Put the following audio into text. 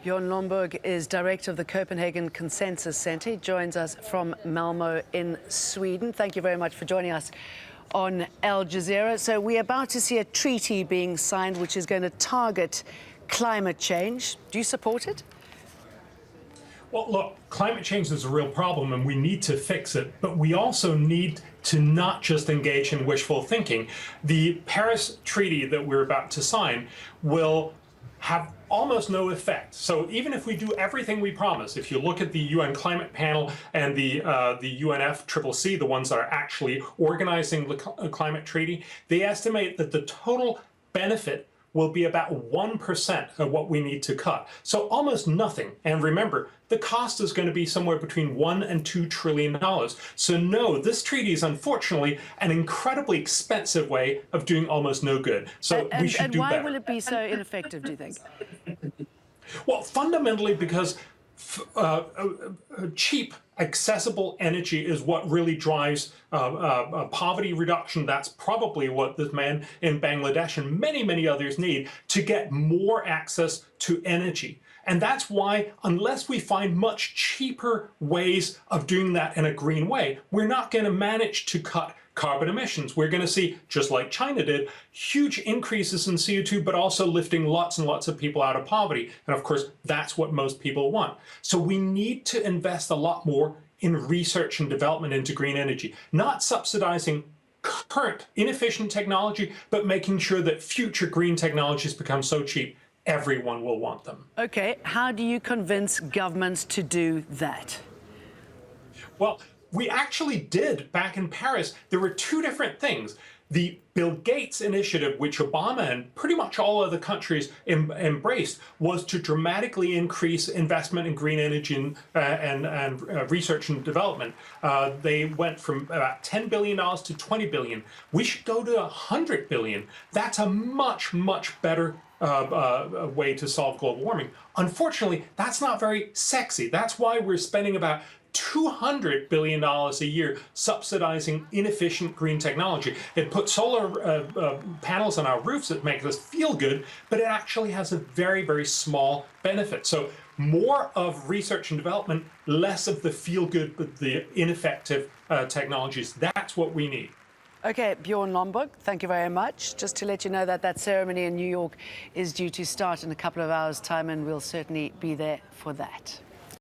Bjorn Lomborg is director of the Copenhagen Consensus Centre. He joins us from Malmo in Sweden. Thank you very much for joining us on Al Jazeera. So we're about to see a treaty being signed which is going to target climate change. Do you support it? Well, look, climate change is a real problem and we need to fix it, but we also need to not just engage in wishful thinking. The Paris Treaty that we're about to sign will have almost no effect. So even if we do everything we promise, if you look at the UN Climate Panel and the UNFCCC, the ones that are actually organizing the climate treaty, they estimate that the total benefit will be about 1% of what we need to cut. So almost nothing. And remember, the cost is going to be somewhere between $1 and $2 trillion. So no, this treaty is unfortunately an incredibly expensive way of doing almost no good. So we should do better. And why will it be so ineffective, do you think? Well, fundamentally because cheap, accessible energy is what really drives poverty reduction. That's probably what this man in Bangladesh and many, many others need to get more access to energy. And that's why, unless we find much cheaper ways of doing that in a green way, we're not going to manage to cut carbon emissions. We're going to see, just like China did, huge increases in CO2, but also lifting lots and lots of people out of poverty. And of course, that's what most people want. So we need to invest a lot more in research and development into green energy, not subsidizing current inefficient technology, but making sure that future green technologies become so cheap everyone will want them. Okay, how do you convince governments to do that? Well, we actually did back in Paris. There were two different things. The Bill Gates initiative, which Obama and pretty much all other countries embraced, was to dramatically increase investment in green energy and research and development. They went from about $10 billion to $20 billion. We should go to $100 billion. That's a much, much better way to solve global warming. Unfortunately, that's not very sexy. That's why we're spending about $200 billion a year subsidizing inefficient green technology. It puts solar panels on our roofs that make us feel good, but it actually has a very, very small benefit. So more of research and development, less of the feel-good, but the ineffective technologies. That's what we need. Okay, Bjorn Lomborg, thank you very much. Just to let you know that that ceremony in New York is due to start in a couple of hours' time, and we'll certainly be there for that.